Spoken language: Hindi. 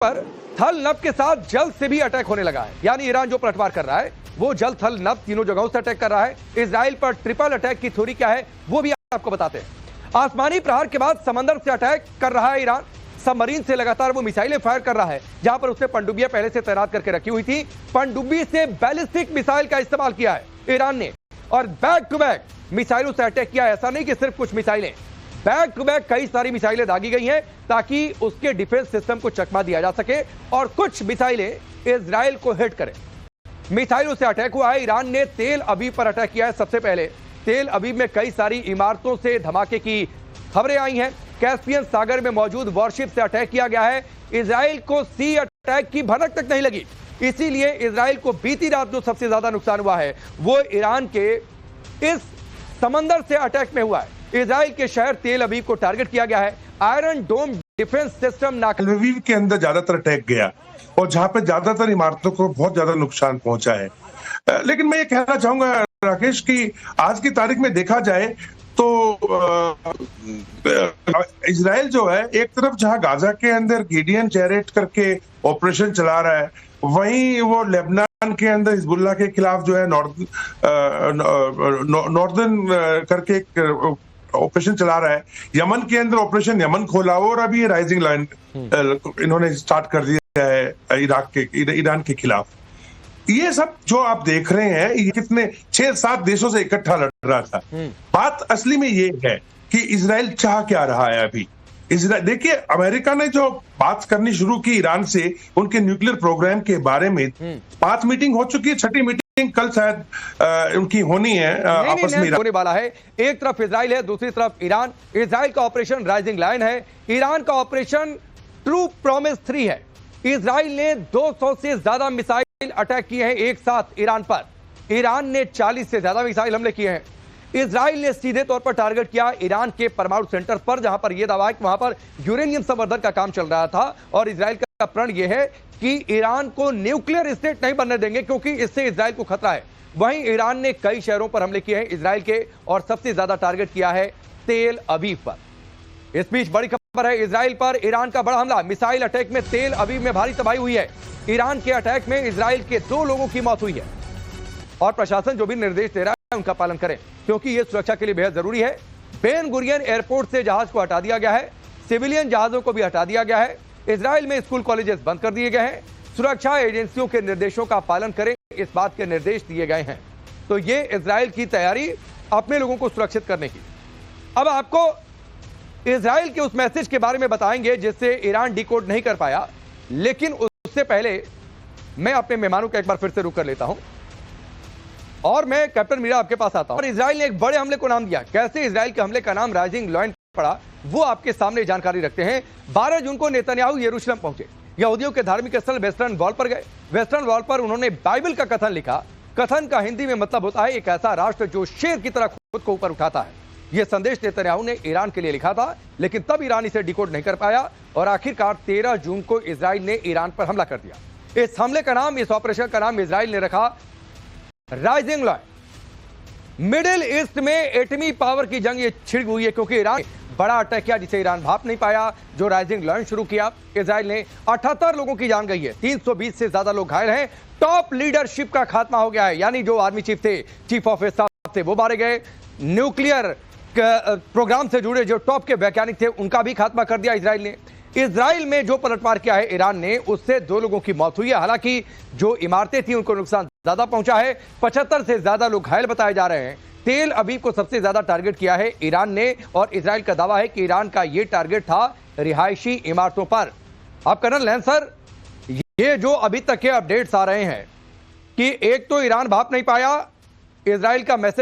पर थल नभ के साथ जल से भी अटैक होने लगा है। यानी ईरान जो पलटवार कर रहा है वो जल थल नभ तीनों जगहों से अटैक कर रहा है। इजराइल पर ट्रिपल अटैक की थ्योरी क्या है वो भी आपको बताते हैं। आसमानी प्रहार के बाद समंदर से अटैक कर रहा है ईरान। सबमरीन से लगातार वो मिसाइलें फायर कर रहा है, जहां पर उसने पनडुब्बियां पहले से तैनात करके रखी हुई थी। पनडुब्बी से बैलिस्टिक मिसाइल का इस्तेमाल किया है ईरान ने और बैक टू बैक मिसाइलों से अटैक किया है। ऐसा नहीं कि सिर्फ कुछ मिसाइलें, बैक टू बैक कई सारी मिसाइलें दागी गई हैं ताकि उसके डिफेंस सिस्टम को चकमा दिया जा सके और कुछ मिसाइलें इजराइल को हिट करें। मिसाइलों से अटैक हुआ है। ईरान ने तेल अवीव पर अटैक किया है। सबसे पहले तेल अवीव में कई सारी इमारतों से धमाके की खबरें आई हैं। कैस्पियन सागर में मौजूद वॉरशिप से अटैक किया गया है। इजराइल को सी अटैक की भनक तक नहीं लगी, इसीलिए इजराइल को बीती रात जो सबसे ज्यादा नुकसान हुआ है वो ईरान के इस समंदर से अटैक में हुआ है। इजराइल के शहर तेल अवीव को टारगेट किया गया है। आयरन डोम डिफेंस सिस्टम तेल अवीव के अंदर ज्यादातर अटैक गया और जहां पे ज्यादातर इमारतों को बहुत ज्यादा नुकसान पहुंचा है। लेकिन मैं ये कहना चाहूंगा राकेश कि आज की तारीख में देखा जाए तो इजराइल जो है एक तरफ जहां गाजा के अंदर गिडियन चैरेट करके ऑपरेशन चला रहा है, वहीं वो लेबनान के अंदर हिजबुल्लाह के खिलाफ जो है नॉर्दर्न करके एक ऑपरेशन चला रहा है। यमन के अंदर ऑपरेशन यमन खोला और अभी राइजिंग लाइन इन्होंने स्टार्ट कर दिया है ईरान के खिलाफ। ये सब जो आप देख रहे हैं ये कितने 6-7 देशों से इकट्ठा लड़ रहा था। बात असली में ये है कि इजराइल चाह क्या रहा है अभी। इजराइल देखिए, अमेरिका ने जो बात करनी शुरू की ईरान से उनके न्यूक्लियर प्रोग्राम के बारे में 5 मीटिंग हो चुकी है, 6ठी मीटिंग कल शायद उनकी होनी है आपस में होने वाला है। एक तरफ इजराइल है, दूसरी तरफ ईरान। इजराइल का ऑपरेशन राइजिंग लाइन है, ईरान का ऑपरेशन ट्रू प्रॉमिस 3 है। इजराइल ने 200 से ज्यादा मिसाइल अटैक किए हैं एक साथ ईरान पर। ईरान ने 40 से ज्यादा मिसाइल हमले किए हैं। इजराइल ने सीधे तौर पर टारगेट किया ईरान के परमाणु सेंटर पर, जहां पर यह दावा है कि वहां पर यूरेनियम संवर्धन का काम चल रहा था और इजराइल का प्रण यह है कि ईरान को न्यूक्लियर स्टेट नहीं बनने देंगे क्योंकि इससे इजराइल को खतरा है। वहीं ईरान ने कई शहरों पर हमले किए हैं इजराइल के और सबसे ज्यादा टारगेट किया है तेल अवीव पर। इस बीच बड़ी खबर है, इजराइल पर ईरान का बड़ा हमला। मिसाइल अटैक में तेल अवीव में भारी तबाही हुई है। ईरान के अटैक में इजराइल के 2 लोगों की मौत हुई है और प्रशासन जो भी निर्देश दे रहा है उनका पालन करें क्योंकि यह सुरक्षा के लिए बेहद जरूरी है। बेन गुरियन एयरपोर्ट से जहाज को हटा दिया गया है, सिविलियन जहाजों को भी हटा दिया गया है। इजराइल में स्कूल कॉलेजेस बंद कर दिए गए हैं। सुरक्षा एजेंसियों के निर्देशों का पालन करें, इस बात के निर्देश दिए गए हैं। तो ये इजराइल की तैयारी अपने लोगों को सुरक्षित करने की। अब आपको इजराइल के उस मैसेज के बारे में बताएंगे जिससे ईरान डिकोड नहीं कर पाया, लेकिन उससे पहले मैं अपने मेहमानों का एक बार फिर से रुक कर लेता हूं और मैं कैप्टन मीरा आपके पास आता हूं। और इजराइल ने एक बड़े हमले को नाम दिया। कैसे इजराइल के हमले का नाम राइजिंग लाइन पड़ा वो आपके सामने जानकारी रखते हैं। 12 जून को नेतन्याहू यरूशलेम पहुंचे, यहूदियों के धार्मिक स्थल वेस्टर्न वॉल पर गए। वेस्टर्न वॉल पर उन्होंने बाइबल का कथन लिखा। कथन का हिंदी में मतलब होता है एक ऐसा राष्ट्र जो शेर की तरह खुद को ऊपर उठाता है। यह संदेश नेतन्याहू ने ईरान के लिए लिखा था, लेकिन तब ईरान इसे डिकोड नहीं कर पाया और आखिरकार 13 जून को इजराइल ने ईरान पर हमला कर दिया। इस हमले का नाम, इस ऑपरेशन का नाम इजराइल ने रखा राइजिंग लाइन। मिडिल ईस्ट में एटमी पावर की जंग ये छिड़ हुई है क्योंकि ईरान बड़ा अटैक किया जिसे ईरान भाप नहीं पाया। जो राइजिंग लाइन शुरू किया इजराइल ने, 78 लोगों की जान गई है, 320 से ज्यादा लोग घायल हैं। टॉप लीडरशिप का खात्मा हो गया है, यानी जो आर्मी चीफ थे, चीफ ऑफ स्टाफ थे, वो मारे गए। न्यूक्लियर प्रोग्राम से जुड़े जो टॉप के वैज्ञानिक थे उनका भी खात्मा कर दिया इजराइल ने। इजराइल में जो पलटवार किया है ईरान ने उससे 2 लोगों की मौत हुई है। हालांकि जो इमारतें थी उनको नुकसान ज्यादा पहुंचा है। 75 से ज्यादा लोग घायल बताए जा रहे हैं। तेल अवीव को सबसे ज्यादा टारगेट किया है ईरान ने और इजराइल का दावा है कि ईरान का यह टारगेट था रिहायशी इमारतों पर। अब कर्नल लैंसर, ये जो अभी तक के अपडेट्स आ रहे हैं कि एक तो ईरान भाप नहीं पाया, इजराइल का मैसेज